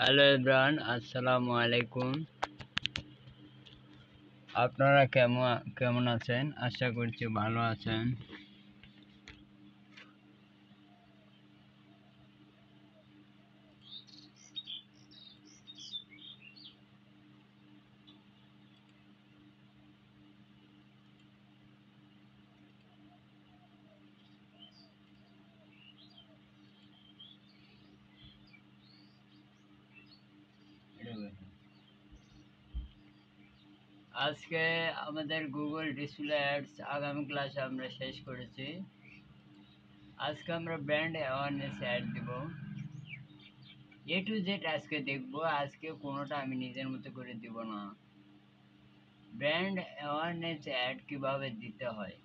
Hello everyone, আসসালামু আলাইকুম। আপনারা কেমন আছেন? আশা করছি ভালো আছেন। আজকে আমাদের গুগল ডিসপ্লে অ্যাডস আগামী ক্লাসে আমরা শেষ করেছি। আজকে আমরা ব্র্যান্ড অ্যাওয়ারনেস অ্যাড দিব। এ টু জেড আজকে দেখব। আজকে কোনোটা আমি নিজের মতো করে দিব না। ব্র্যান্ড অ্যাওয়ারনেস অ্যাড কিভাবে দিতে হয়।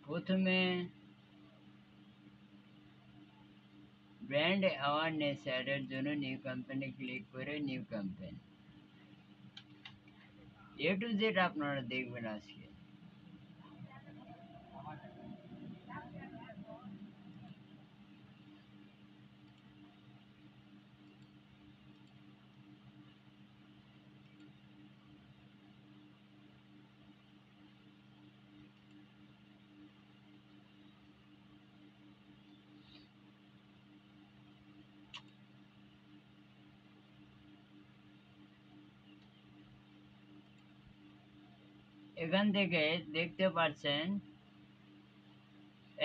প্রথমে ব্র্যান্ড অ্যাওয়ারনেস অ্যাডের জন্য নিউ ক্যাম্পেইনে ক্লিক করে new campaign. A to Z আপনারা দেখবেন আজকে। এখান থেকে দেখতে পাচ্ছেন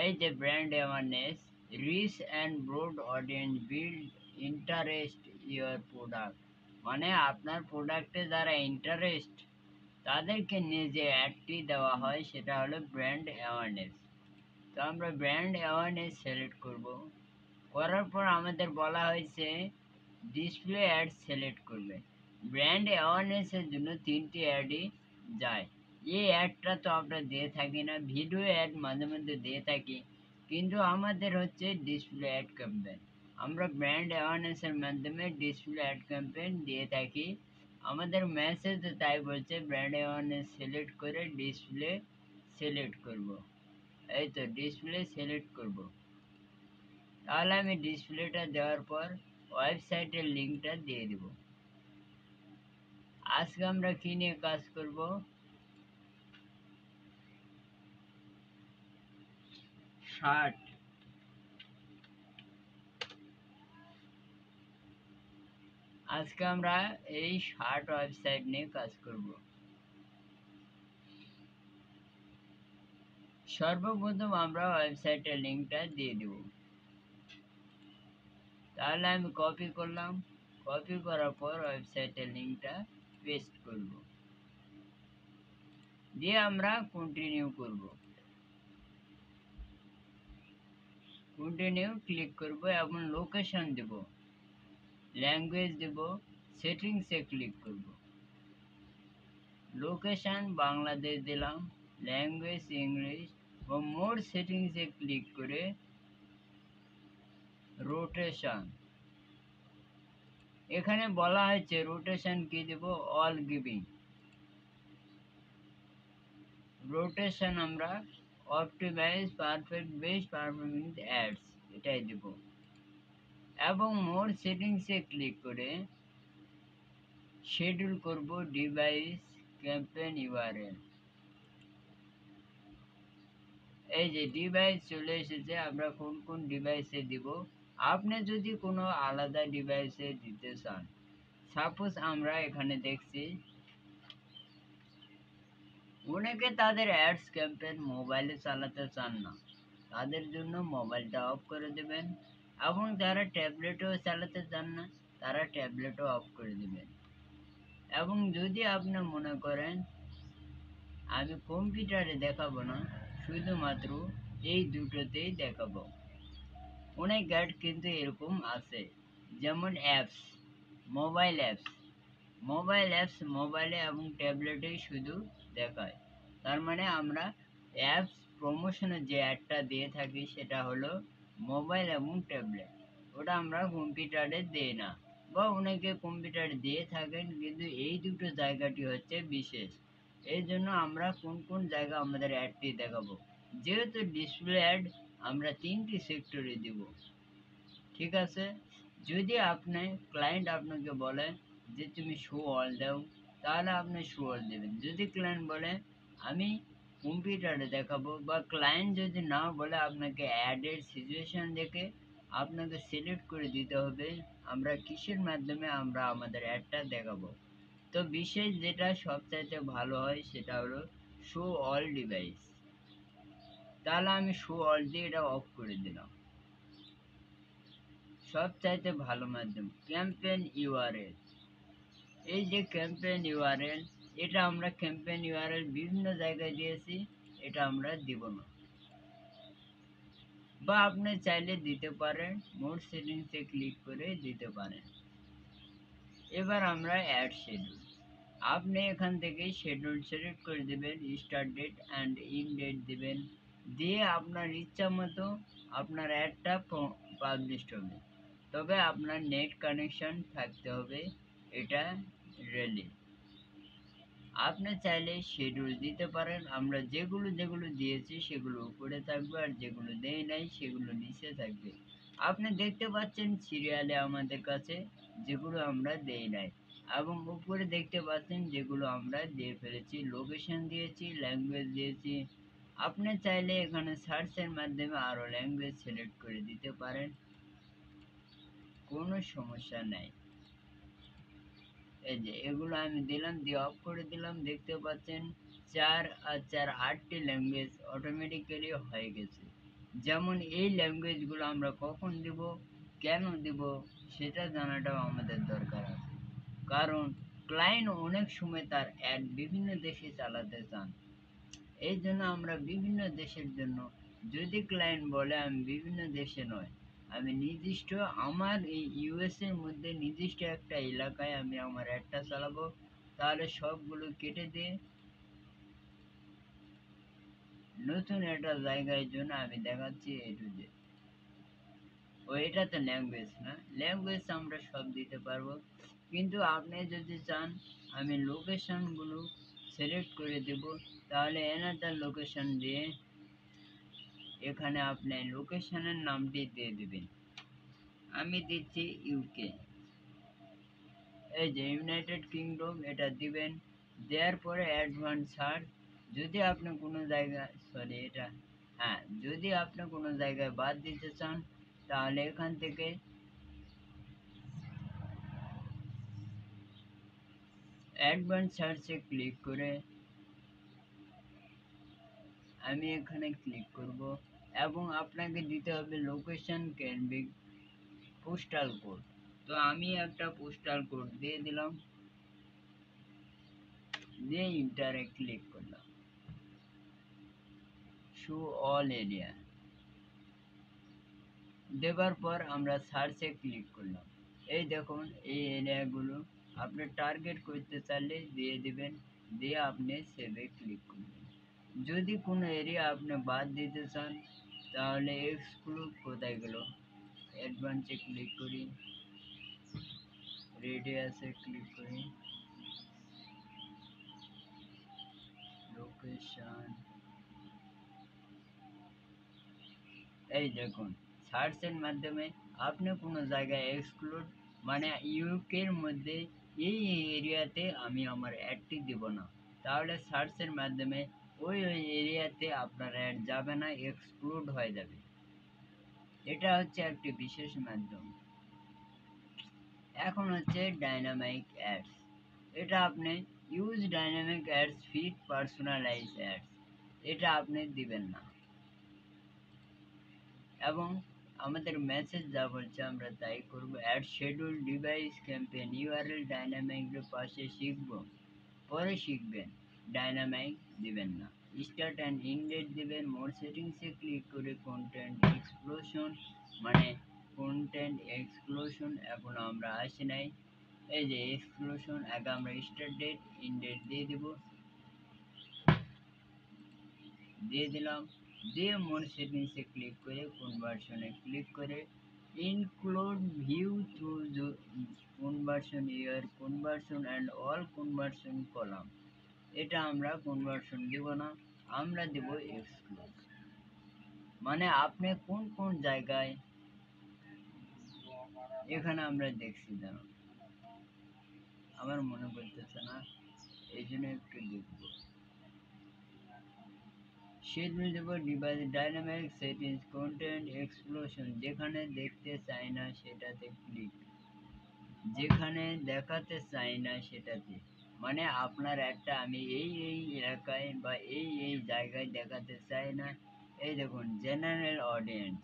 এই যে brand awareness, reach and broad audience build interest your product. মানে আপনার প্রোডাক্টে যারা ইন্টারেস্ট তাদেরকে নিয়ে যে অ্যাডটি দেওয়া হয় সেটা হলো ব্র্যান্ড অ্যাওয়ারনেস। তো আমরা ব্র্যান্ড অ্যাওয়ারনেস সিলেক্ট করব। করার পর আমাদের বলা হয়েছে ডিসপ্লে অ্যাড সিলেক্ট করবে। ব্র্যান্ড অ্যাওয়ারনেসের জন্য 3টি অ্যাডই যায়। এই অ্যাডটা তো আমরা দিয়ে থাকি না, ভিডিও অ্যাড মাঝে মধ্যে দিয়ে থাকি, কিন্তু আমাদের হচ্ছে ডিসপ্লে অ্যাড ক্যাম্পেইন। আমরা ব্র্যান্ড অ্যাওয়ারনেসের মাধ্যমে ডিসপ্লে অ্যাড ক্যাম্পেইন দিয়ে থাকি। আমাদের মেসেজ তাই বলছে ব্র্যান্ড অ্যাওয়ারনেস সিলেক্ট করে ডিসপ্লে সিলেক্ট করব। এই তো ডিসপ্লে সিলেক্ট করব। তাহলে আমি ডিসপ্লেটা দেওয়ার পর ওয়েবসাইটের লিঙ্কটা দিয়ে দেব। আজকে আমরা কি নিয়ে কাজ করব? শার্ট। আজকে আমরা এই শার্ট ওয়েবসাইট নিয়ে কাজ করব। সর্বপ্রথম আমরা ওয়েবসাইটের লিঙ্কটা দিয়ে দেব। তাহলে আমি কপি করলাম। কপি করার পর ওয়েবসাইটের লিঙ্কটা পেস্ট করব। দিয়ে আমরা কন্টিনিউ করব। কন্টিনিউ ক্লিক করব এবং লোকেশন দেব, ল্যাঙ্গুয়েজ দেব, সেটিংসে ক্লিক করব। লোকেশন বাংলাদেশ দিলাম, ল্যাঙ্গুয়েজ ইংলিশ ও মোর সেটিংসে ক্লিক করে রোটেশন, এখানে বলা হয়েছে রোটেশন কি দেব, অল গিভিং। রোটেশন আমরা optimize perfect best performing ads এটাই দেব এবং মোর সেটিংসে ক্লিক করে শিডিউল করব ডিভাইস ক্যাম্পেইন ইউআরএল। এই যে ডিভাইস চলে এসেছে, আমরা কোন কোন ডিভাইসে দিব। আপনি যদি কোনো আলাদা ডিভাইসে দিতে চান, সাপোজ আমরা এখানে দেখছি অনেকে তাদের অ্যাডস ক্যাম্পেইন মোবাইলে চালাতে চান না, তাদের জন্য মোবাইলটা অফ করে দেবেন এবং যারা ট্যাবলেটও চালাতে চান না তারা ট্যাবলেটও অফ করে দেবেন। এবং যদি আপনি মনে করেন আমি কম্পিউটারে দেখাবো না, শুধুমাত্র এই দুটোতেই দেখাবো, অনেক গাইড কিন্তু এরকম আছে। যেমন অ্যাপস, মোবাইল অ্যাপস, মোবাইলে এবং ট্যাবলেটেই শুধু দেখায়। তার মানে আমরা অ্যাপস প্রমোশনে যে অ্যাডটা দিয়ে থাকি সেটা হলো মোবাইল এবং ট্যাবলেট, ওটা আমরা কম্পিউটারে দিই না। বা অনেকে কম্পিউটারে দিয়ে থাকেন, কিন্তু এই দুটো জায়গাটি হচ্ছে বিশেষ। এই জন্য আমরা কোন কোন জায়গা আমাদের অ্যাডটি দেখাবো। যেহেতু ডিসপ্লে অ্যাড আমরা 3টি সেক্টরে দিব। ঠিক আছে? যদি আপনি ক্লায়েন্ট আপনাকে বলে যে তুমি শো অল দাও, তাহলে আপনি শো অল দিবেন। যদি ক্লায়েন্ট বলে আমি কম্পিউটারে দেখাবো, বা ক্লায়েন্ট যদি নাও বলে, আপনাকে অ্যাডের সিচুয়েশন দেখে আপনাকে সিলেক্ট করে দিতে হবে আমরা কিসের মাধ্যমে আমরা আমাদের অ্যাডটা দেখাবো। তো বিশেষ যেটা সবচাইতে ভালো হয় সেটা হলো শো অল ডিভাইস। তাহলে আমি শো অল দিয়ে এটা অফ করে দিলাম। সবচাইতে ভালো মাধ্যম ক্যাম্পেইন ইউআরএল। এই যে ক্যাম্পেইন ইউআরএল, এটা আমরা ক্যাম্পেইন ইউআরএল বিভিন্ন জায়গায় দিয়েছি, এটা আমরা দিব না। বা আপনি চাইলে দিতে পারেন, মোড সেটিংসে ক্লিক করে দিতে পারেন। এবার আমরা অ্যাড শিডিউল। আপনি এখান থেকে শিডিউল সিলেক্ট করে দিবেন, start date and end date দিবেন, দিয়ে আপনার ইচ্ছা মতো আপনার অ্যাডটা পাবলিশড হবে। তবে আপনার নেট কানেকশন থাকতে হবে, এটা রেলি। আপনি চাইলে শিডিউল দিতে পারেন, আমরা যেগুলো যেগুলো দিয়েছি সেগুলো উপরে থাকবে, আর যেগুলো দেই নাই সেগুলো নিচে থাকবে। আপনি দেখতে পাচ্ছেন সিরিয়ালে আমাদের কাছে যেগুলো আমরা দেই নাই, এবং উপরে দেখতে পাচ্ছেন যেগুলো আমরা দিয়ে ফেলেছি, লোকেশন দিয়েছি, ল্যাঙ্গুয়েজ দিয়েছি। আপনি চাইলে এখানে সার্চের মাধ্যমে আরো ল্যাঙ্গুয়েজ সিলেক্ট করে দিতে পারেন, কোনো সমস্যা নাই। এই যে এগুলো আমি দিলাম, দিয়ে অফ করে দিলাম, দেখতে পাচ্ছেন ৪ আর ৪ ৮টি ল্যাঙ্গুয়েজ অটোমেটিক্যালি হয়ে গেছে। যেমন এই ল্যাঙ্গুয়েজগুলো আমরা কখন দিব, কেন দিব, সেটা জানাটাও আমাদের দরকার আছে। কারণ ক্লায়েন্ট অনেক সময় তার অ্যাড বিভিন্ন দেশে চালাতে চান। এই জন্য আমরা বিভিন্ন দেশের জন্য, যদি ক্লায়েন্ট বলে আমি বিভিন্ন দেশে নয়, আমি নির্দিষ্ট আমার এই ইউএস এর মধ্যে নির্দিষ্ট একটা এলাকায় আমি আমার অ্যাডটা চালাবো, তাহলে সবগুলো কেটে দিয়ে নতুন একটা জায়গার জন্য আমি দেখাচ্ছি এ টু জেড। ও এটা তো ল্যাঙ্গুয়েজ না, ল্যাঙ্গুয়েজ আমরা সব দিতে পারবো। কিন্তু আপনি যদি চান আমি লোকেশনগুলো সিলেক্ট করে দেব, তাহলে এনাদার লোকেশন দিয়ে এখানে আপনি লোকেশনের নামটি দিয়ে দিবেন। আমি দিচ্ছি ইউকে, এই যে ইউনাইটেড কিংডম, এটা দিবেন। দেওয়ার পরে অ্যাডভান্স সার্চ। যদি আপনি কোনো জায়গায়, সরি এটা, হ্যাঁ, যদি আপনি কোনো জায়গায় বাদ দিতে চান, তাহলে এখান থেকে অ্যাডভান্স সার্চে ক্লিক করে আমি এখানে ক্লিক করব, এবং আপনাকে দিতে হবে location can be postal code. তো আমি একটা পোস্টাল কোড দিয়ে দিলাম, দিয়ে ইন্টারে ক্লিক করলাম, শো অল এরিয়া দেবার পর আমরা সার্চে ক্লিক করলাম। এই দেখুন এই এরিয়াগুলো আপনি টার্গেট করতে চাইলে দিয়ে দিবেন, দিয়ে আপনি সেভে ক্লিক করবেন। যদি কোনো এরিয়া আপনি বাদ দিতে চান, তাহলে এক্সক্লুড কোথায় গেল, অ্যাডভান্সে ক্লিক করি, রেডিয়াসে ক্লিক করি, লোকেশন, এই দেখুন সার্চের মাধ্যমে আপনি কোনো জায়গায় এক্সক্লুড, মানে ইউকের মধ্যে এই এরিয়াতে আমি আমার অ্যাডটি দিব না, তাহলে সার্চের মাধ্যমে ওই ওই এরিয়াতে আপনার অ্যাড যাবে না, এক্সক্লুড হয়ে যাবে। এটা হচ্ছে একটি বিশেষ মাধ্যম। এখন হচ্ছে ডাইনামিক অ্যাডস। এটা আপনি use dynamic ads fit personalise ads, এটা আপনি দিবেন না। এবং আমাদের মেসেজ যা বলছে আমরা তাই করব। Ad schedule device campaign URL dynamic পাশে শিখব, পরে শিখবেন, ডাইনামিক দিবেন না। স্টার্ট অ্যান্ড এন্ড ডেট দিবেন। মোর সেটিংসে ক্লিক করে কন্টেন্ট এক্সপ্লোশন, মানে কন্টেন্ট এক্সপ্লোশন এখনো আমরা আসি নাই, এই যে এক্সপ্লোশন, আগে আমরা স্টার্ট ডেট এন্ড ডেট দিয়ে দিব, দিয়ে দিলাম, দিয়ে মোর সেটিংসে ক্লিক করে কনভার্সনে ক্লিক করে include view through conversion year conversion and all conversion column, এটা আমরা কনভার্সন দিব না, আমরা দেব এক্সক্লুড। মানে আপনি কোন কোন জায়গায় এখানে আমরা দেখছি, দাঁড়ান, আমার মনে পড়তেছে না, এই জন্য একটু দেখবো। শিডিউল দেব, device dynamic settings, content explosion, যেখানে দেখতে চাই না সেটাতে ক্লিক, যেখানে দেখাতে চাই না সেটাতে, মানে আপনার একটা আমি এই এলাকায় বা এই জায়গায় দেখাতে চাই না। এই দেখুন, জেনারেল অডিয়েন্স,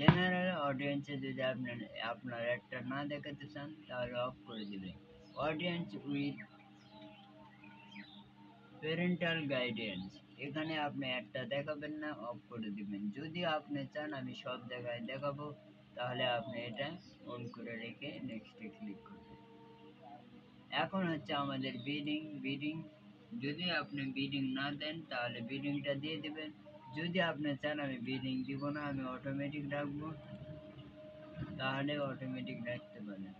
জেনারেল অডিয়েন্সে যদি আপনার আপনার একটা না দেখাতে চান তাহলে অফ করে দিবেন। অডিয়েন্স উইথ প্যারেন্টাল গাইডেন্স, এখানে আপনি একটা দেখাবেন না, অফ করে দিবেন। যদি আপনি চান আমি সব জায়গায় দেখাবো তাহলে আপনি এটা অন করে রেখে নেক্সটে ক্লিক করবেন। এখন হচ্ছে আমাদের বিডিং, যদি আপনি বিডিং না দেন তাহলে বিডিংটা দিয়ে দিবেন। যদি আপনি চান আমি বিডিং দিব না, আমি অটোমেটিক রাখবো, তাহলে অটোমেটিক রাখতে পারেন।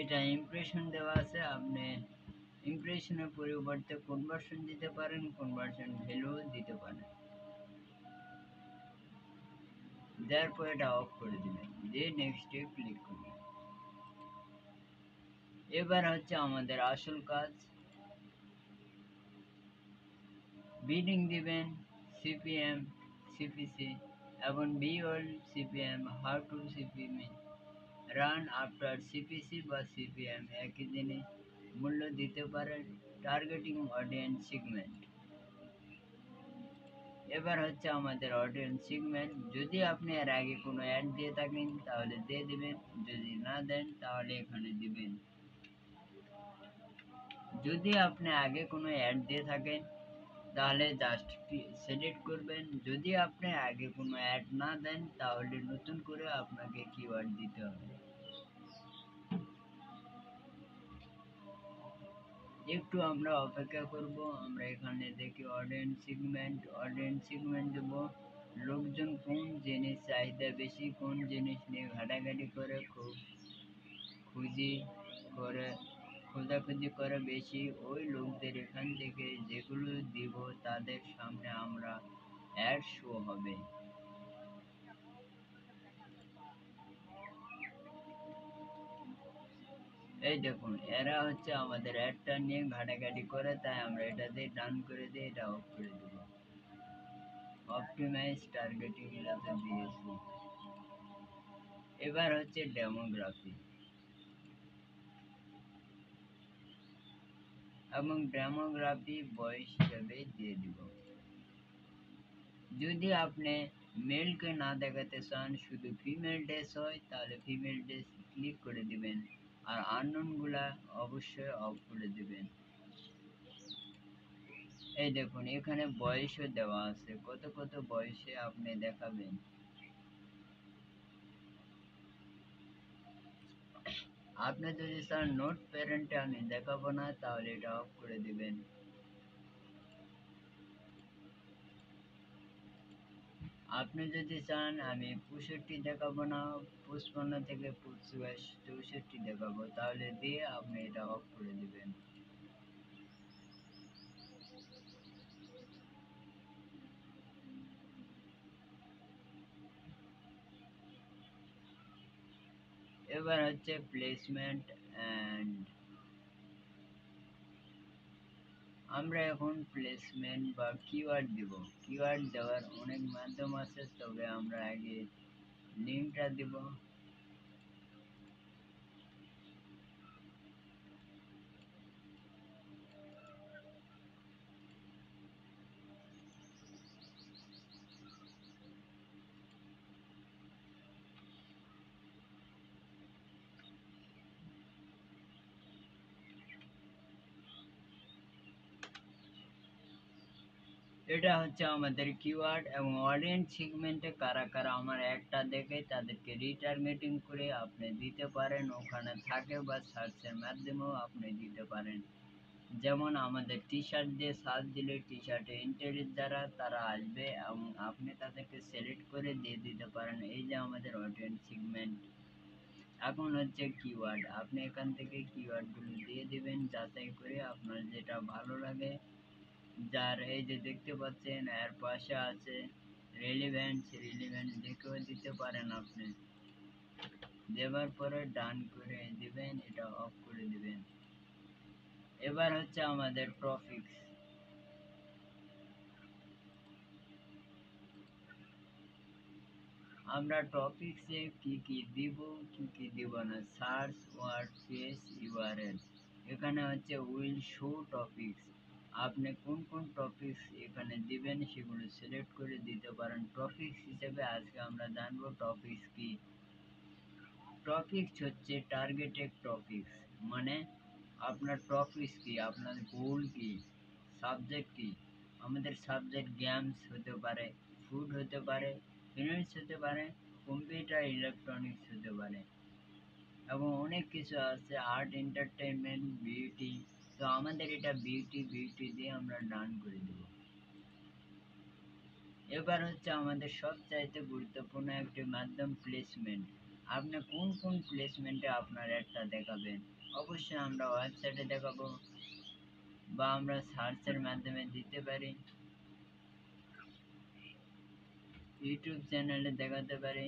এটা ইমপ্রেশন দেওয়া আছে, আপনি ইমপ্রেশনের পরিবর্তে কনভার্সন দিতে পারেন, কনভার্সন ভ্যালু দিতে পারেন। দেওয়ার পর এটা অফ করে দিবেন, দিয়ে নেক্সটে ক্লিক করবেন। এবার হচ্ছে আমাদের আসল কাজ, বিডিং দিবেন সিপিএম, সিপিসি এবং বিওল CPM, how to CPM run after CPC বা সিপিএম একই জিনিস, মূল্য দিতে পারেন। টার্গেটিং অডিয়েন্স সেগমেন্ট, এবার হচ্ছে আমাদের অডিয়েন্স সেগমেন্ট, যদি আপনি এর আগে কোনো অ্যাড দিয়ে থাকেন তাহলে দিয়ে দিবেন, যদি না দেন তাহলে এখানে দিবেন। যদি আপনি আগে কোনো অ্যাড দিয়ে থাকেন তাহলে জাস্ট সিলেক্ট করবেন, যদি আপনি আগে কোনো অ্যাড না দেন তাহলে নতুন করে আপনাকে কিওয়ার্ড দিতে হবে। একটু আমরা অপেক্ষা করব, আমরা এখানে দেখি অডিয়েন্স সেগমেন্ট দেব। লোকজন কোন জিনিস চাহিদা বেশি, কোন জিনিস নিয়ে ঘাটাঘাটি করে, খুব খুঁজি করে, খোঁজাখুঁজি করে বেশি, ওই লোকদের এখান থেকে যেগুলো দিব তাদের সামনে আমরা অ্যাড শো হবে। এই দেখুন, এরা হচ্ছে আমাদের অ্যাডটা নিয়ে ঘাটাঘাটি করে, তাই আমরা এটাতে ডান করে দিয়ে এটা অফ করে দেব। অপটিমাইজ টার্গেটিং এটাতে দিয়েছি। এবার হচ্ছে ডেমোগ্রাফি, এবং ডেমোগ্রাফি বয়স হিসেবে দিয়ে দিব। যদি আপনি মেলকে না দেখাতে চান, শুধু ফিমেল ড্রেস হয় তাহলে ফিমেল ড্রেস ক্লিক করে দিবেন, আর আননোন গুলা অবশ্যই অফ করে দিবেন। এই দেখুন, এখানে বয়সও দেওয়া আছে, কত কত বয়সে আপনি দেখাবেন। আপনি যদি চান নোট প্যারেন্টে আমি দেখাবো না তাহলে এটা অফ করে দিবেন। আপনি যদি চান আমি 65 দেখাবো না, 55 থেকে 64 দেখাবো, তাহলে দিয়ে আপনি এটা অফ করে দিবেন। এবার হচ্ছে প্লেসমেন্ট অ্যান্ড, আমরা এখন প্লেসমেন্ট বা কিওয়ার্ড দিব। কিওয়ার্ড দেওয়ার অনেক মাধ্যম আছে, তবে আমরা আগে লিঙ্কটা দিব। এটা হচ্ছে আমাদের কিওয়ার্ড, এবং অডিয়েন্স সেগমেন্টে কারা কারা আমার একটা দেখে তাদেরকে রিটার্গেটিং করে আপনি দিতে পারেন, ওখানে থাকে বা সার্চের মাধ্যমেও আপনি দিতে পারেন। যেমন আমাদের টি শার্ট দিয়ে সার্চ দিলে টি শার্টে ইন্টারেস্ট যারা তারা আসবে, এবং আপনি তাদেরকে সিলেক্ট করে দিয়ে দিতে পারেন। এই যে আমাদের অডিয়েন্স সেগমেন্ট। এখন হচ্ছে কিওয়ার্ড, আপনি এখান থেকে কিওয়ার্ডগুলো দিয়ে দিবেন যাচাই করে আপনার যেটা ভালো লাগে। যার এই যে দেখতে পাচ্ছেন এর পাশে আছে রিলিভেন্ট দেখেও দিতে পারেন আপনি। দেওয়ার পরে ডান করে দিবেন, এটা অফ করে দিবেন। এবার হচ্ছে আমাদের টপিকস। আমরা টপিকসে কি কি দিব, কি কি দিব না, সার্চ ওয়ার্ড পেজ ইউআরএল। এখানে হচ্ছে উইল শো টপিকস। আপনি কোন কোন টপিকস এখানে দিবেন সেগুলো সিলেক্ট করে দিতে পারেন। টপিকস হিসেবে আজকে আমরা জানবো টপিকস কি। টপিকস হচ্ছে টার্গেটেড টপিকস, মানে আপনার টপিকস কি, আপনার গোল কি, সাবজেক্ট কি। আমাদের সাবজেক্ট গেমস হতে পারে, ফুড হতে পারে, ফিনান্স হতে পারে, কম্পিউটার ইলেকট্রনিক্স হতে পারে, এবং অনেক কিছু আছে, আর্ট এন্টারটেনমেন্ট বিউটি। তো আমাদের এটা বিউটি দিয়ে আমরা ডান করে দেব। এবার হচ্ছে আমাদের সবচাইতে গুরুত্বপূর্ণ একটি মাধ্যম প্লেসমেন্ট। আপনি কোন কোন প্লেসমেন্টে আপনার অ্যাডটা দেখাবেন। অবশ্যই আমরা ওয়েবসাইটে দেখাবো, বা আমরা সার্চের মাধ্যমে দিতে পারি, ইউটিউব চ্যানেলে দেখাতে পারি,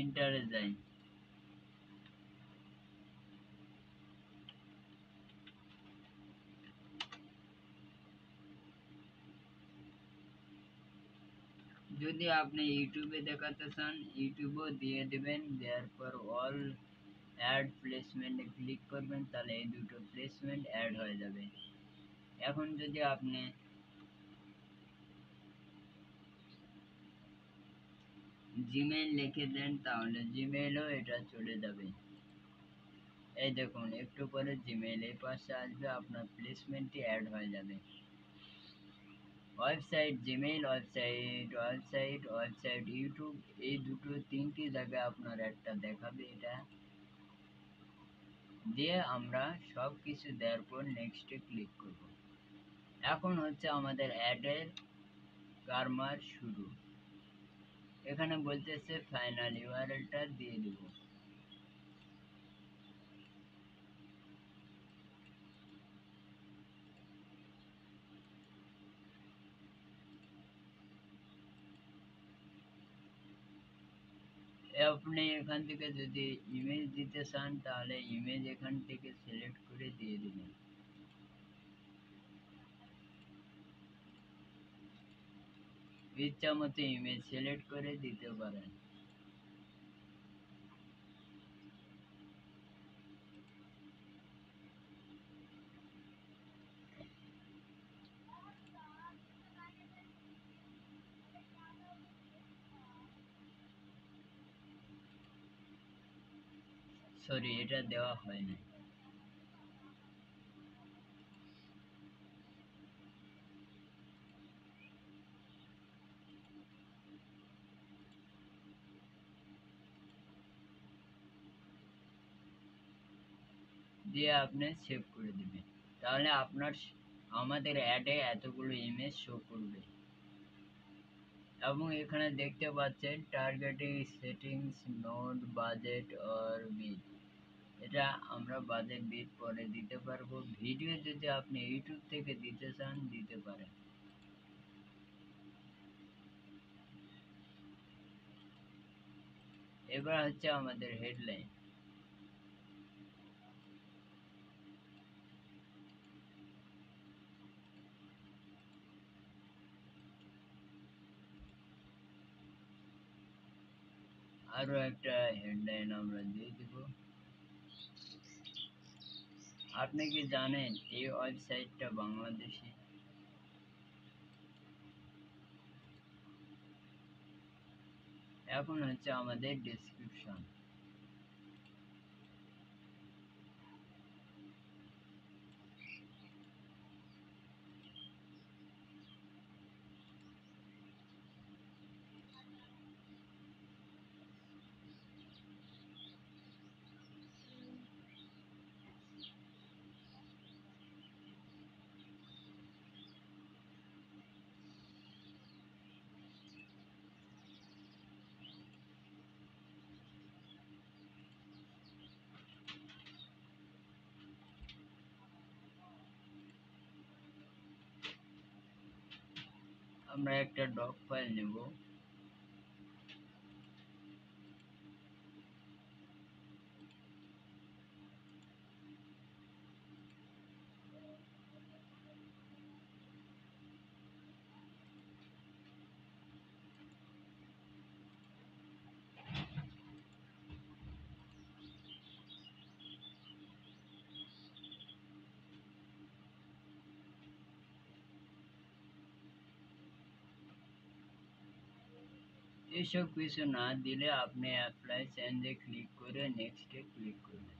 ইন্টারে যাই। যদি আপনি ইউটিউবে দেখাতে চান ইউটিউবও দিয়ে দেবেন, দেওয়ার পর অল অ্যাড প্লেসমেন্টে ক্লিক করবেন, তাহলে এই দুটো প্লেসমেন্ট অ্যাড হয়ে যাবে। এখন যদি আপনি জিমেইল লিখে দেন তাহলে জিমেইলও এটা চলে যাবে। এই দেখুন একটু পরে জিমেইল এই পাশে আসবে, আপনার প্লেসমেন্টটি অ্যাড হয়ে যাবে। ওয়েবসাইট জিমেইল, ওয়েবসাইট ইউটিউব, এই দুটো তিনটি জায়গায় আপনার একটা দেখাবে। এটা দিয়ে আমরা সব কিছু দেওয়ার পর নেক্সটে ক্লিক করব। এখন হচ্ছে আমাদের অ্যাডের গ্রামার শুরু। এখানে বলতেছে ফাইনাল ইউআরএলটা দিয়ে দিব। আপনি এখান থেকে যদি ইমেজ দিতে চান তাহলে ইমেজ এখান থেকে সিলেক্ট করে দিয়ে দিবেন। ইচ্ছা মতো ইমেজ সিলেক্ট করে দিতে পারেন। সরি, এটা দেওয়া হয়নি। দিয়ে আপনি সেভ করে দিবেন, তাহলে আপনার আমাদের অ্যাডে এতগুলো ইমেজ শো করবে। এবং এখানে দেখতে পাচ্ছেন targeting settings, node, budget or bid. এটা আমরা বাজেট বিট পরে দিতে পারবো। ভিডিও যদি আপনি ইউটিউব থেকে দিতে চান দিতে পারেন। এবার হচ্ছে আমাদের হেডলাইন। আরো একটা হেডলাইন আমরা দিয়ে দিব। আপনি কি জানেন এই ওয়েবসাইটটা বাংলাদেশি? এখন হচ্ছে আমাদের ডেসক্রিপশন। আমরা একটা ডক ফাইল নেব। এসব কিছু না দিলে আপনি অ্যাপ্লাই চেঞ্জে ক্লিক করে নেক্সটে ক্লিক করবেন।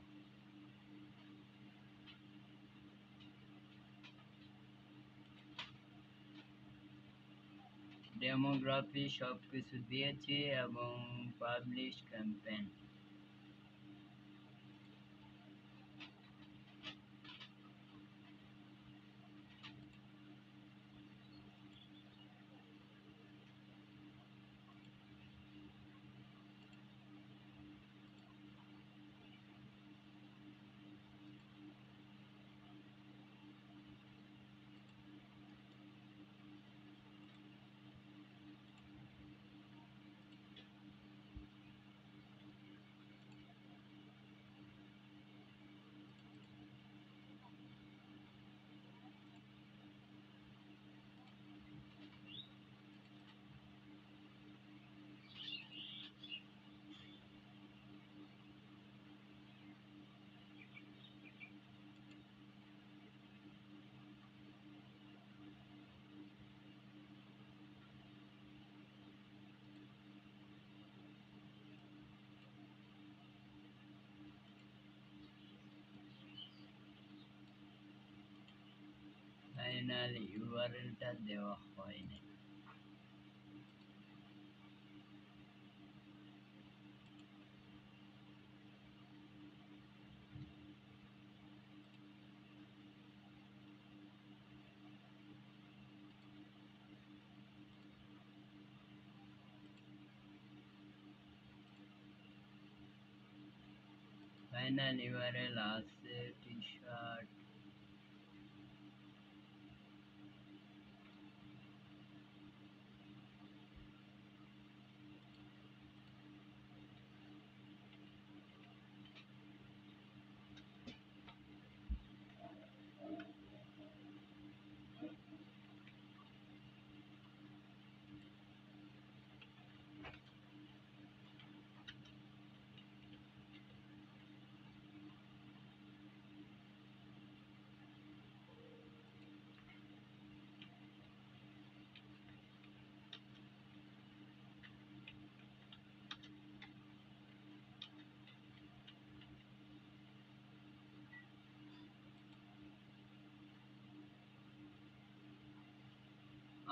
ডেমোগ্রাফি সবকিছু দিয়েছি এবং পাবলিশ ক্যাম্পেইন। ফাইনাল ইউআরএলটা দেওয়া হয়নি। ফাইনাল ইউআরএল আছে টি-শার্ট।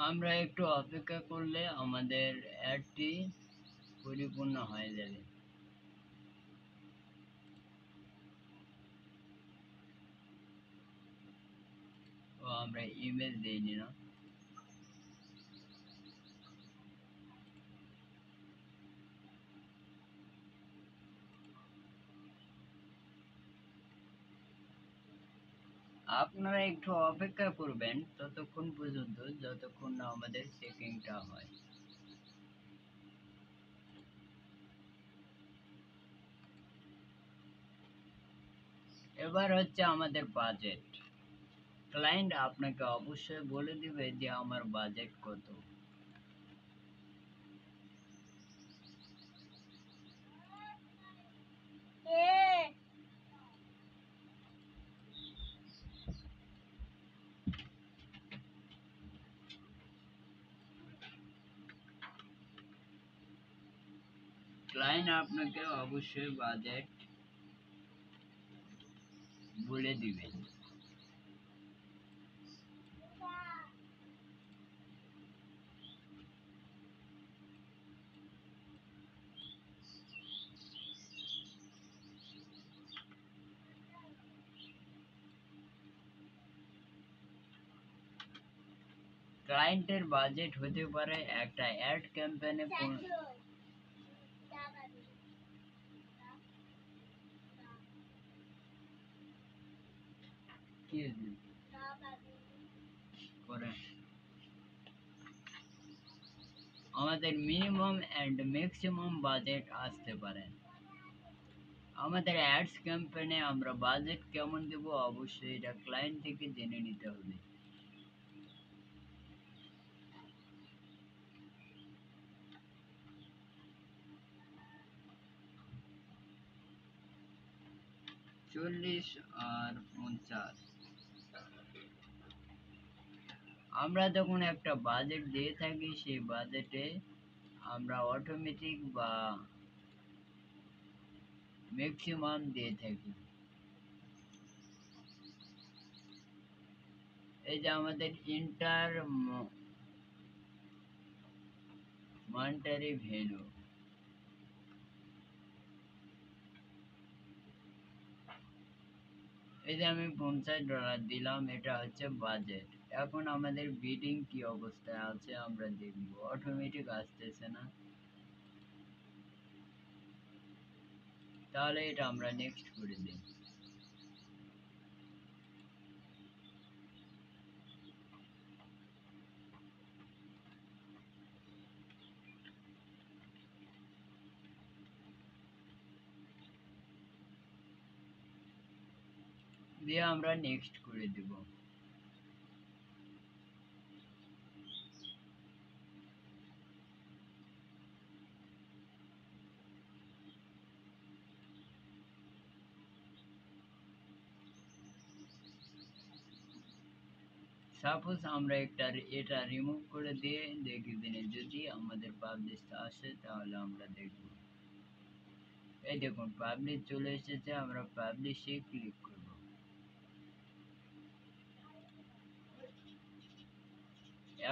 আমরা একটু অপেক্ষা করলে আমাদের অ্যাডটি পরিপূর্ণ হয়ে যাবে। ও আমরা ইমেজ দিইনি না। আপনারা একটু অপেক্ষা করবেন ততক্ষণ পর্যন্ত যতক্ষণ না আমাদের চেকিংটা হয়। এবার হচ্ছে আমাদের বাজেট। ক্লায়েন্ট আপনাকে অবশ্যই বলে দিবে যে আমার বাজেট কত। ক্লায়েন্ট আপনাকে অবশ্যই বাজেট বলে দিবেন। ক্লায়েন্টের বাজেট হতে পারে একটা অ্যাড ক্যাম্পেইনে কি করে আমাদের মিনিমাম অ্যান্ড ম্যাক্সিমাম বাজেট আসতে পারে। আমাদের অ্যাডস ক্যাম্পেইনে আমরা বাজেট কেমন দেব অবশ্যই এটা ক্লায়েন্ট থেকে জেনে নিতে হবে। 40 আর 50। আমরা যখন একটা বাজেট দিয়ে থাকি সেই বাজেটে আমরা অটোমেটিক বা ম্যাক্সিমাম দিয়ে থাকি। এই যে আমাদের ইন্টার মনিটারি ভ্যালু, এই যে আমি $50 দিলাম, এটা হচ্ছে বাজেট। এখন আমাদের বিডিং কি অবস্থায় আছে আমরা দেখব। অটোমেটিক আসতেছে না, তাহলে এটা আমরা নেক্সট করে দিই। দিয়ে আমরা নেক্সট করে দিব। সাপোজ আমরা এটা রিমুভ করে দিয়ে দেখি দিনে যদি আমাদের পাবলিশ আসে তাহলে আমরা দেখব। এই দেখুন পাবলিশ চলে এসেছে, আমরা পাবলিশে ক্লিক করব।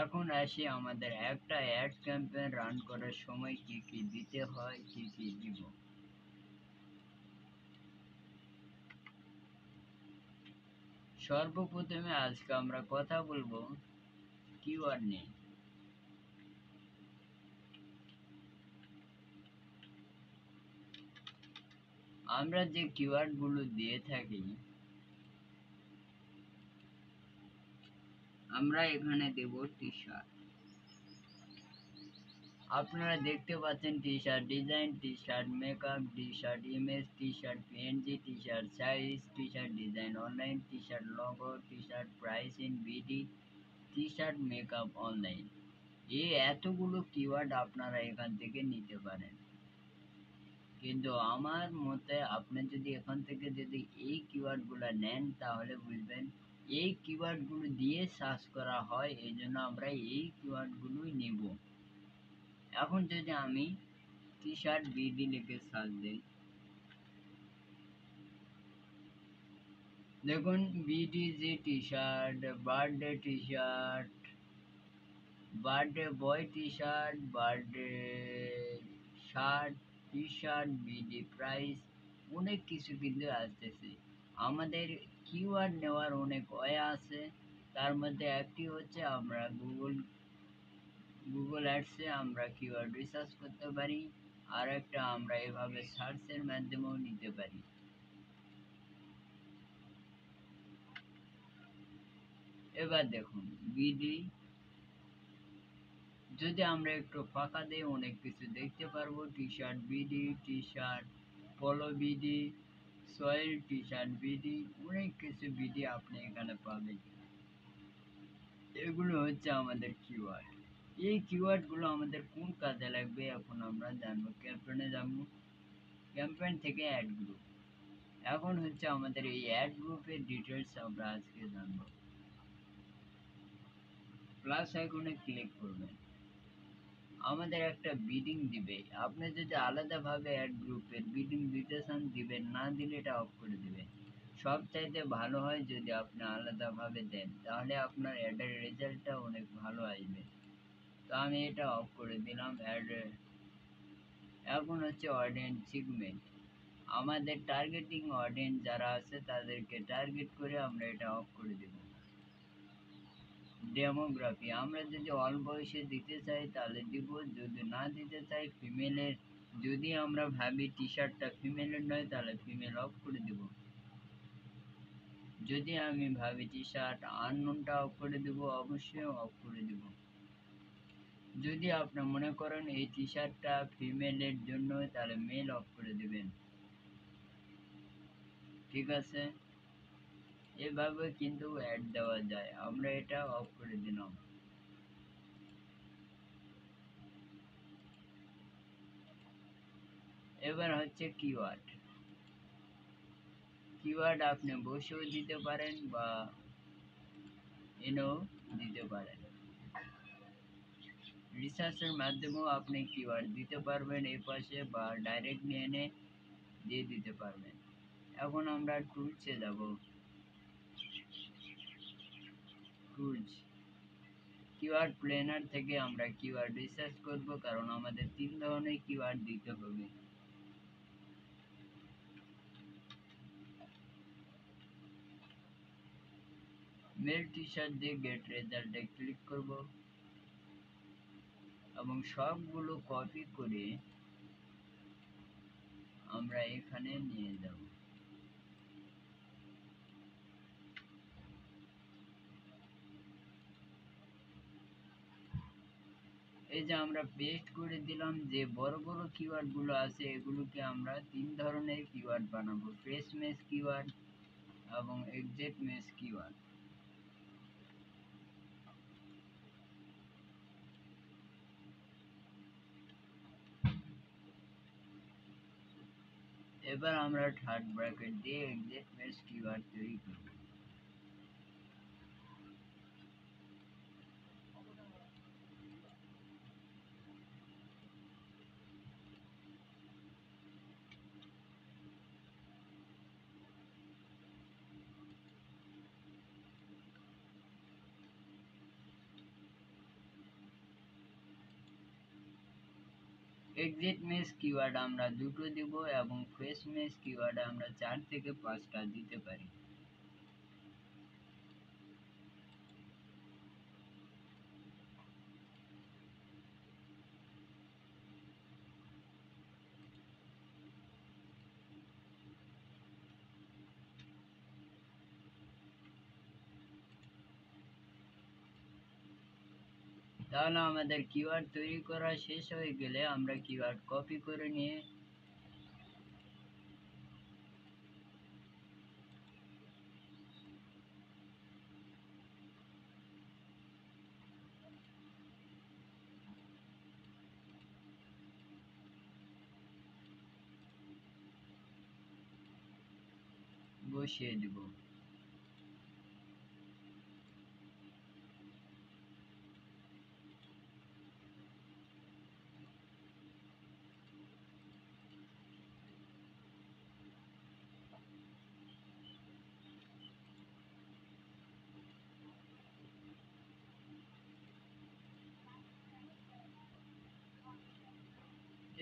এখন আসি আমাদের একটা অ্যাড ক্যাম্পেইন রান করার সময় কি কি দিতে হয়, কি কি দিব। সর্বপ্রথমে আজকে আমরা কথা বলবো কিওয়ার্ড নিয়ে। আমরা যে কিওয়ার্ড গুলো দিয়ে থাকি, আমরা এখানে দেব টি শার্ট। আপনারা দেখতে পাচ্ছেন T shirt design, T shirt makeup, T shirt image, T shirt PNG, T shirt size, T shirt design online, T shirt logo, T shirt price in BD, T shirt makeup online. এই এতগুলো keyword আপনারা এখান থেকে নিতে পারেন। কিন্তু আমার মতে আপনি যদি এখান থেকে যদি এই কিওয়ার্ড গুলা নেন তাহলে বুঝবেন এই কিওয়ার্ড গুলো দিয়ে সার্চ করা হয়, এই জন্য আমরা এই কিওয়ার্ড গুলোই নিব। এখন যদি আমি টি শার্ট বিডি লিখে সার্চ দিই, দেখুন BDG T shirt, birthday T shirt, birthday boy T shirt, birthday shirt, T shirt, BD price, অনেক কিছু কিন্তু আসতেছে। আমাদের কিওয়ার্ড নেওয়ার অনেক ওয়ে আছে। তার মধ্যে একটি হচ্ছে আমরা গুগল অ্যাডসে আমরা কিওয়ার্ড রিসার্চ করতে পারি। আর একটা আমরা এভাবে সার্চের মাধ্যমেও নিতে পারি। এবার দেখুন বিডি, যদি আমরা একটু ফাঁকা দিই অনেক কিছু দেখতে পারবো। T shirt BD, T shirt পলো BD, soil T shirt BD, অনেক কিছু বিডি আপনি এখানে পাবেন। এগুলো হচ্ছে আমাদের কিওয়ার্ড। এই কিওয়ার্ড গুলো আমাদের কোন কাজে লাগবে এখন আমরা জানবো। ক্যাম্পেইনে যাবো, ক্যাম্পেইন থেকে অ্যাড গ্রুপ। এখন হচ্ছে আমাদের এই অ্যাড গ্রুপের ডিটেলস আমরা আজকে জানবো। প্লাস আইকনে ক্লিক করবেন, আমাদের একটা বিডিং দিবে। আপনি যদি আলাদাভাবে অ্যাড গ্রুপের বিডিং দিতে চান দিবেন, না দিলে এটা অফ করে দিবেন। সবচাইতে ভালো হয় যদি আপনি আলাদাভাবে দেন, তাহলে আপনার অ্যাডের রেজাল্টটা অনেক ভালো আসবে। তো আমি এটা অফ করে দিলাম অ্যাড। এখন হচ্ছে অডিয়েন্স সেগমেন্ট, আমাদের টার্গেটিং অডিয়েন্স যারা আছে তাদেরকে টার্গেট করে আমরা এটা অফ করে দেব। ডেমোগ্রাফি, আমরা যদি অল্প বয়সে দিতে চাই তাহলে দিব, যদি না দিতে চাই ফিমেলের, যদি আমরা ভাবি টি শার্টটা ফিমেলের নয় তাহলে ফিমেল অফ করে দিব। যদি আমি ভাবি টি শার্ট আননোনটা অফ করে দিব, অবশ্যই অফ করে দিব। যদি আপনি মনে করেন এই টি শার্টটা ফিমেলের জন্য, তাহলে মেল অফ করে দিবেন। ঠিক আছে? এভাবে কিন্তু অ্যাড দেওয়া যায়। আমরা এটা অফ করে দিলাম। এবার হচ্ছে কিওয়ার্ড। কিওয়ার্ড আপনি বসেও দিতে পারেন বা এনেও দিতে পারেন। রিসার্চের মাধ্যমেও আপনি কিওয়ার্ড দিতে পারবেন এই পাশে, বা ডাইরেক্টলি এনে দিয়ে দিতে পারবেন। এখন আমরা টুলসে যাব। টুলস, কিওয়ার্ড প্ল্যানার থেকে আমরা কিওয়ার্ড রিসার্চ করব, কারণ আমাদের ৩ ধরনের কিওয়ার্ড দিতে হবে। মেল টি-শার্ট দিয়ে গেট রেজাল্টে ক্লিক করব এবং সবগুলো কপি করে আমরা এখানে নিয়ে যাব। এই যে আমরা পেস্ট করে দিলাম। যে বড় বড় কিওয়ার্ড গুলো আছে এগুলোকে আমরা ৩ ধরনের কিওয়ার্ড বানাবো: ফ্রেশ মেশ কিওয়ার্ড এবং এক্সাক্ট মেশ কিওয়ার্ড। এবার আমরা থার্ড ব্র্যাকেট দিয়ে এক্সাক্ট মেশ কিওয়ার্ড তৈরি করব। এক্সাক্ট মেশ কিওয়ার্ড আমরা ২টো দিব এবং ফ্রেশ মেশ কিওয়ার্ড আমরা ৪ থেকে ৫টা দিতে পারি। তাহলে আমাদের কিওয়ার্ড তৈরি করা শেষ হয়ে গেলে আমরা কিওয়ার্ড কপি করে নিয়ে বসিয়ে দিব।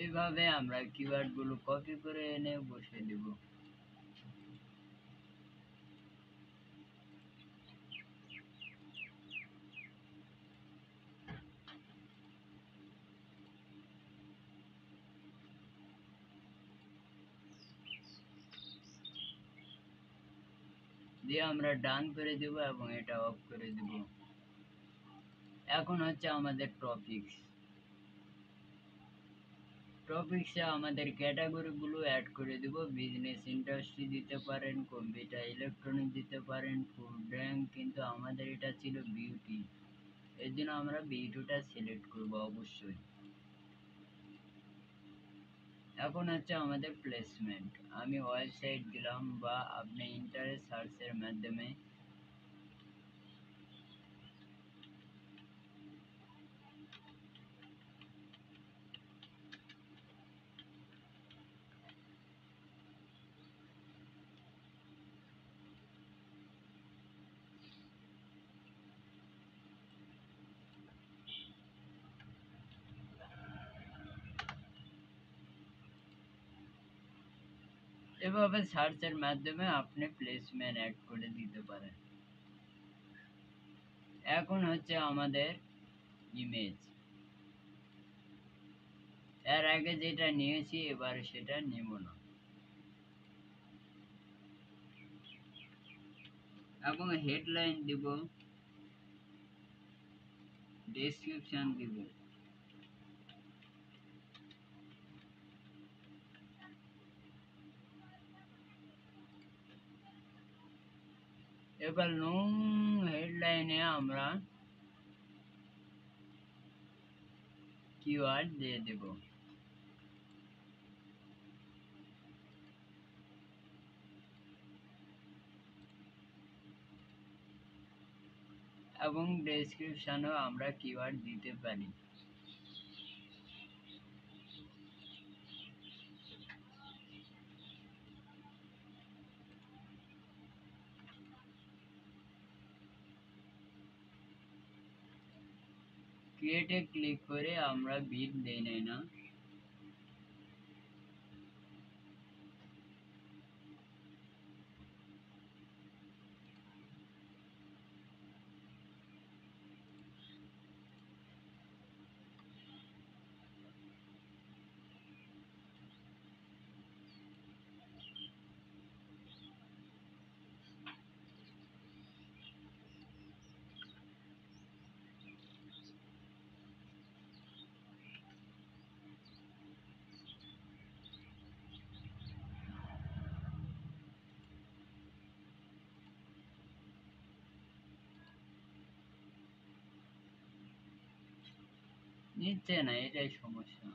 এভাবে আমরা কিওয়ার্ড গুলো কপি করে এনে বসিয়ে দিব। দিয়ে আমরা ডান করে দেব এবং এটা অফ করে দেব। এখন হচ্ছে আমাদের টপিকস। টপিকসে আমাদের ক্যাটাগরি গুলো অ্যাড করে দেব। বিজনেস ইন্ডাস্ট্রি দিতে পারেন, কম্পিউটার ইলেকট্রনিক দিতে পারেন, ফুড র্যাঙ্ক, কিন্তু আমাদের এটা ছিল বিউটি, এর জন্য আমরা বিউটিটা সিলেক্ট করব অবশ্যই। এখন হচ্ছে আমাদের প্লেসমেন্ট। আমি ওয়েবসাইট দিলাম বা আপনি ইন্টারেস্ট সার্চের মাধ্যমে এভাবে সার্চের মাধ্যমে আপনি প্লেসমেন্ট অ্যাড করে দিতে পারেন। এখন হচ্ছে আমাদের ইমেজ। এর আগে যেটা নিয়েছি এবার সেটা নেব না। এবং হেডলাইন দিব, ডেসক্রিপশন দিব। এবার লং হেডলাইনে আমরা কিওয়ার্ড দিয়ে দেব এবং ডেসক্রিপশনেও আমরা কিওয়ার্ড দিতে পারি। ক্রিয়েটে ক্লিক করে আমরা বিট দেই নাই না। নিচ্ছে না, এটাই সমস্যা।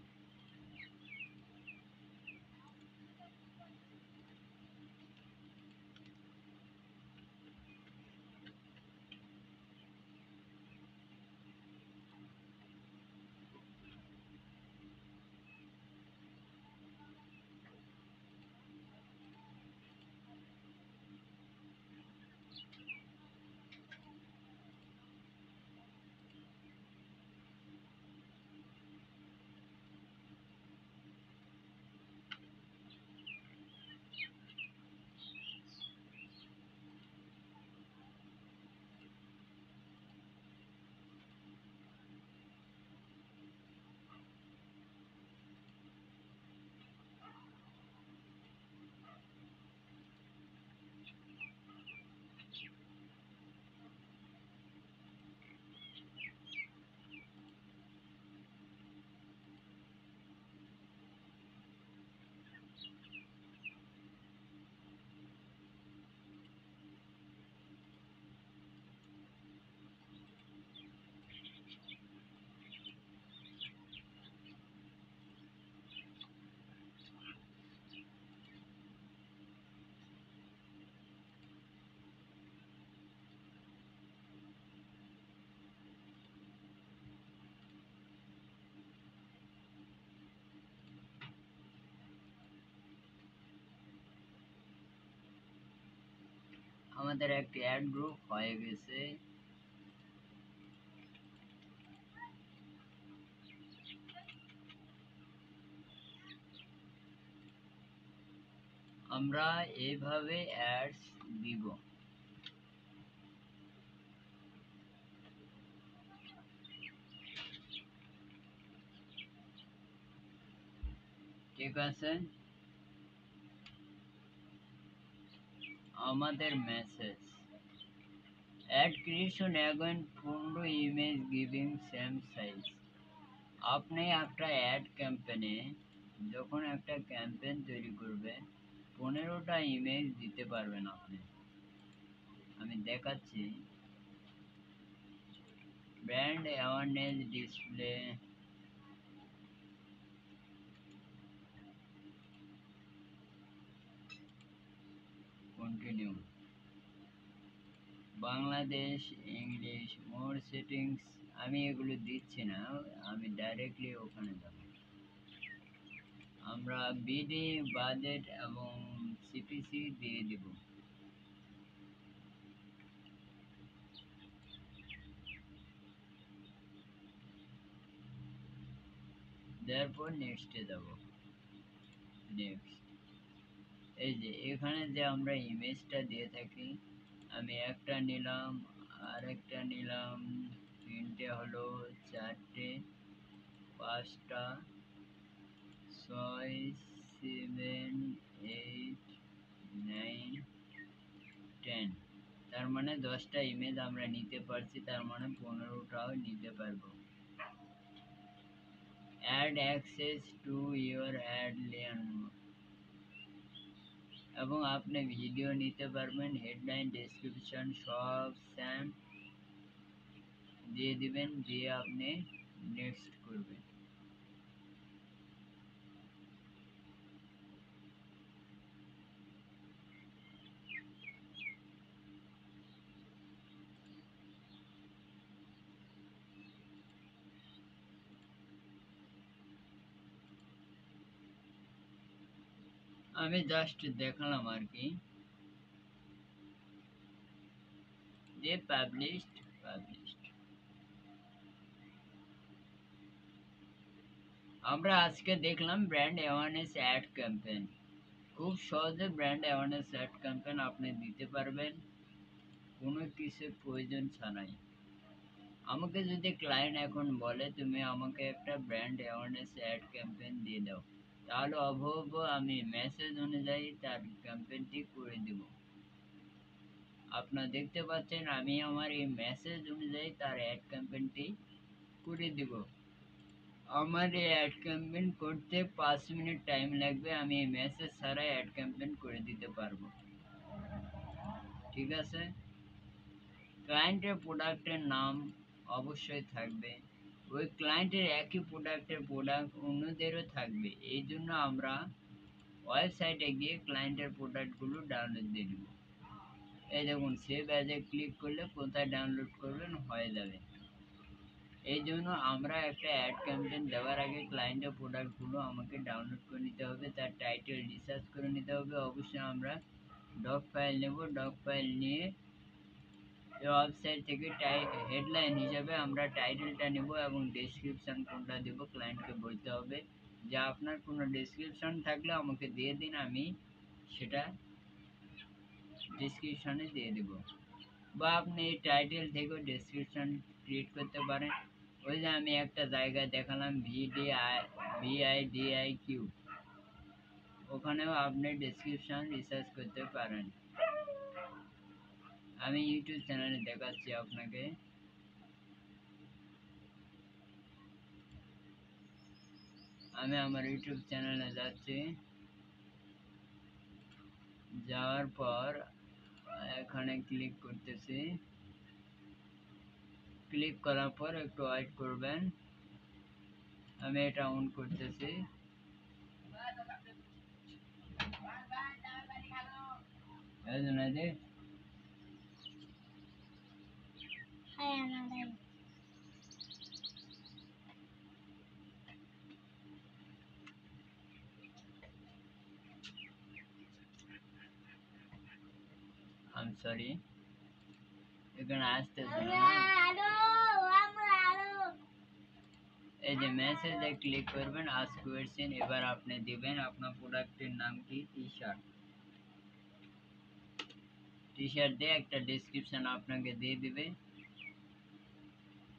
আমাদের একটি অ্যাড গ্রুপ হয়ে গেছে। আমরা এইভাবে অ্যাডস দিব। ঠিক আছে, আমাদের মেসেজ অ্যাড ক্রিয়েশন অ্যাগেন পূর্ণ ইমেজ গিভিং সেম সাইজ। আপনি একটা অ্যাড ক্যাম্পেনে যখন একটা ক্যাম্পেন তৈরি করবে 15টা ইমেজ দিতে পারবেন আপনি। আমি দেখাচ্ছি। Brand awareness display, continue, Bangladesh, English, more settings. আমি এগুলো দিচ্ছি না, আমি ডাইরেক্টলি ওখানে যাব। আমরা বিডি, বাজেট এবং সিপিসি দিয়ে দিব। তারপর নেক্সটে যাব। নেক্সট, এই যে এখানে যে আমরা ইমেজটা দিয়ে থাকি, আমি একটা নিলাম, আরেকটা নিলাম, তিনটে হলো, চারটে, পাঁচটা, ছয়, সেভেন, এইট, নাইন, 10। তার মানে 10টা ইমেজ আমরা নিতে পারছি, তার মানে 15টাও নিতে পারবো। Ad access to your ad layer এবং আপনি ভিডিও নিতে পারবেন, হেডলাইন ডেসক্রিপশন সব সেম দিয়ে দিবেন, দিয়ে আপনি নেক্সট করবেন। আমি জাস্ট দেখালাম আর কি, যে পাবলিশড পাবলিশড। আমরা আজকে দেখলাম ব্র্যান্ড অ্যাওয়ারনেস অ্যাড ক্যাম্পেইন। খুব সহজে ব্র্যান্ড অ্যাওয়ারনেস অ্যাড ক্যাম্পেইন আপনি দিতে পারবেন কোনো কিছুর প্রয়োজন ছাড়াই। আমাকে যদি ক্লায়েন্ট এখন বলে তুমি আমাকে একটা ব্র্যান্ড অ্যাওয়ারনেস অ্যাড ক্যাম্পেইন দিয়ে দাও, তাহলে অবশ্যই আমি মেসেজ অনুযায়ী তার ক্যাম্পেইনটি করে দেব। আপনারা দেখতে পাচ্ছেন আমি আমার এই মেসেজ অনুযায়ী তার অ্যাড ক্যাম্পেইনটি করে দেব। আমার এই অ্যাড ক্যাম্পেইন করতে 5 মিনিট টাইম লাগবে, আমি এই মেসেজ ছাড়াই অ্যাড ক্যাম্পেইন করে দিতে পারবো। ঠিক আছে? ক্লায়েন্টের প্রোডাক্টের নাম অবশ্যই থাকবে, ওই ক্লায়েন্টের একই প্রোডাক্ট অন্যদেরও থাকবে। এই জন্য আমরা ওয়েবসাইটে গিয়ে ক্লায়েন্টের প্রোডাক্টগুলো ডাউনলোড দিয়ে দেবো। এই দেখুন সেভ অ্যাজে ক্লিক করলে কোথায় ডাউনলোড করবেন হয়ে যাবে। এই জন্য আমরা একটা অ্যাড ক্যাম্পেইন দেওয়ার আগে ক্লায়েন্টের প্রোডাক্টগুলো আমাকে ডাউনলোড করে নিতে হবে, তার টাইটেল রিসার্চ করে নিতে হবে। অবশ্যই আমরা ডক ফাইল নেব, ডক ফাইল নিয়ে ওয়েবসাইট থেকে হেডলাইন হিসাবে আমরা টাইটেলটা নেব এবং ডেসক্রিপশন কোনটা দেব ক্লায়েন্টকে বলতে হবে যে আপনার কোনো ডেসক্রিপশন থাকলে আমাকে দিয়ে দিন, আমি সেটা ডেসক্রিপশনে দিয়ে দেব। বা আপনি এই টাইটেল থেকেও ডেসক্রিপশন ক্রিয়েট করতে পারেন। ওই যে আমি একটা জায়গায় দেখালাম VIDIQ, ওখানেও আপনি ডেসক্রিপশন রিসার্চ করতে পারেন। আমি ইউটিউব চ্যানেলে দেখাচ্ছি আপনাকে। আমি আমার ইউটিউব চ্যানেলে যাচ্ছি, যাওয়ার পর এখানে ক্লিক করতেছি, ক্লিক করার পর একটু ওয়েট করবেন, আমি এটা অন করতেছি। আই এম সরি, এখানে আসতেছে না। এই যে মেসেজে ক্লিক করবেন, আস্ক কোয়েশ্চেন, এবার আপনি দিবেন আপনার প্রোডাক্টের নাম কি, টি শার্ট। টি শার্ট দিয়ে একটা ডেসক্রিপশন আপনাকে দিয়ে দিবে।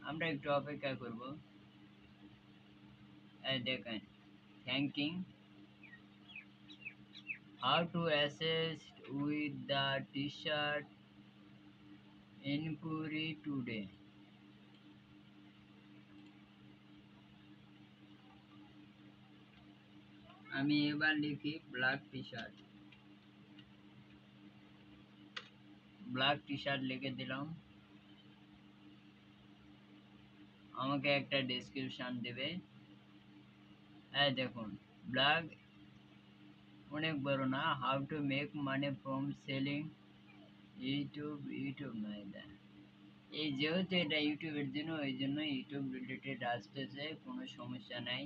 আমরা একটু অপেক্ষা করব। এই দেখেন, thanking how to assist with the T shirt inquiry today. আমি এবার লিখি black T shirt, black T shirt লিখে দিলাম। আমাকে একটা ডেসক্রিপশন দেবে। এই দেখুন, ব্ল্যাক অনেক বড় না, how to make money from selling YouTube নয় দেয়। এই যেহেতু এটা ইউটিউবের জন্য, ওই জন্য ইউটিউব রিলেটেড আসতেছে, কোনো সমস্যা নাই।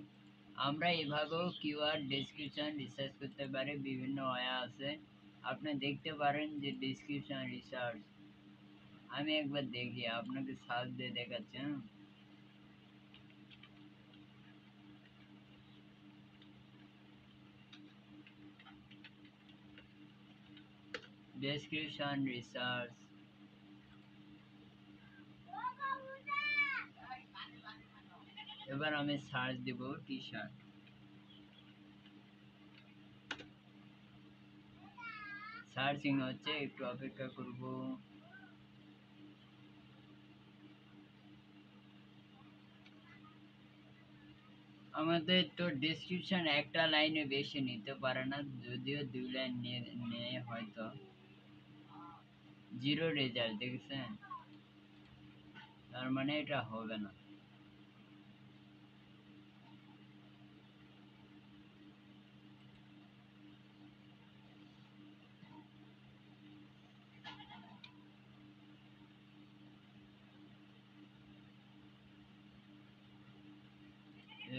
আমরা এভাবেও কিওয়ার্ড ডেসক্রিপশন রিসার্চ করতে পারি, বিভিন্ন ওয়ে আছে। আপনি দেখতে পারেন যে ডেসক্রিপশন রিসার্চ, আমি একবার দেখি আপনাকে সার্চ দিয়ে দেখাচ্ছি। হ্যাঁ, ডেসক্রিপশন রিসার্চ, এবার আমি সার্চ দিব টি শার্ট। সার্চিং হচ্ছে, একটু অপেক্ষা করব। আমাদের তো ডেসক্রিপশন একটা লাইনে বেশি নিতে পারে না, যদিও ২ লাইন নেয় হয়তো। 0 রেজাল্ট দেখেছেন? তার মানে এটা হবে না।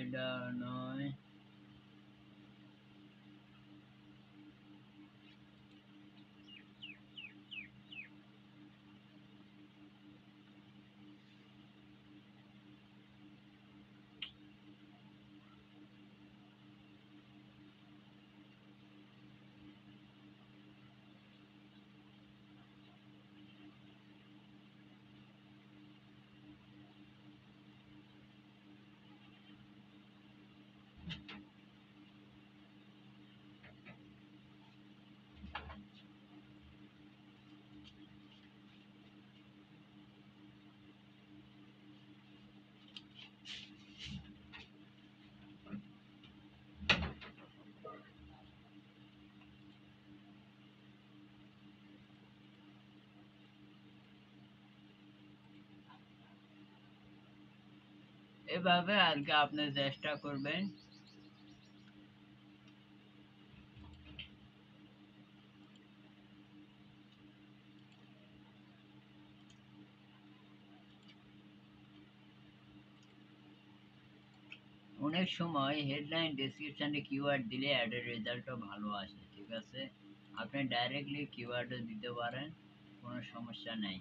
এটা নয়। এভাবে আরকি আপনি চেষ্টা করবেন। অনেক সময় হেডলাইন ডেসক্রিপশনে কিওয়ার্ড দিলে অ্যাডের রেজাল্টও ভালো আসে। ঠিক আছে? আপনি ডাইরেক্টলি কিওয়ার্ডও দিতে পারেন, কোনো সমস্যা নাই।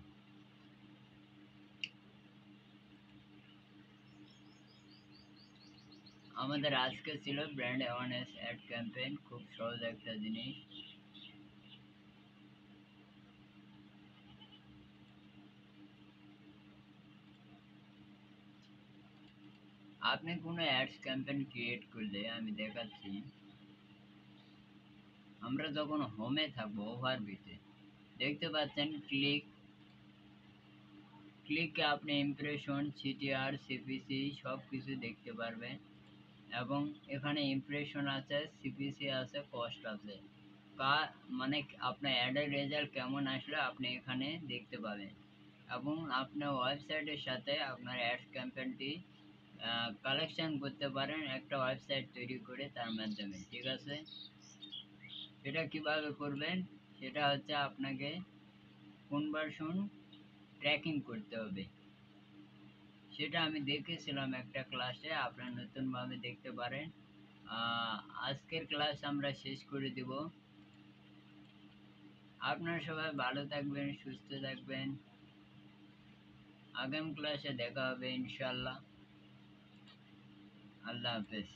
আমাদের আজকে ছিল ব্র্যান্ড অ্যাওয়ারনেস অ্যাড ক্যাম্পেইন, খুব সহজ একটা জিনিস। আপনি কোনো অ্যাডস ক্যাম্পেইন ক্রিয়েট করলে আমি দেখাচ্ছি। আমরা যখন হোমে থাকবো ওভারভিউতে দেখতে পাচ্ছেন ক্লিকে আপনি ইমপ্রেশন, সিটিআর, সিপিসি সব কিছু দেখতে পারবেন। এবং এখানে ইমপ্রেশন আছে, সিপিসি আছে, কস্ট আছে। কা মানে আপনার অ্যাডের রেজাল্ট কেমন আসলে আপনি এখানে দেখতে পাবেন। এবং আপনার ওয়েবসাইটের সাথে আপনার অ্যাডস ক্যাম্পেইনটি কালেকশন করতে পারেন একটা ওয়েবসাইট তৈরি করে তার মাধ্যমে। ঠিক আছে? সেটা কিভাবে করবেন? সেটা হচ্ছে আপনাকে কনভার্সন ট্র্যাকিং করতে হবে। সেটা আমি দেখেছিলাম একটা ক্লাসে, আপনারা নতুনভাবে দেখতে পারেন। আহ, আজকের ক্লাস আমরা শেষ করে দিব। আপনারা সবাই ভালো থাকবেন, সুস্থ থাকবেন। আগামী ক্লাসে দেখা হবে ইনশাল্লাহ। আল্লাহ হাফেজ।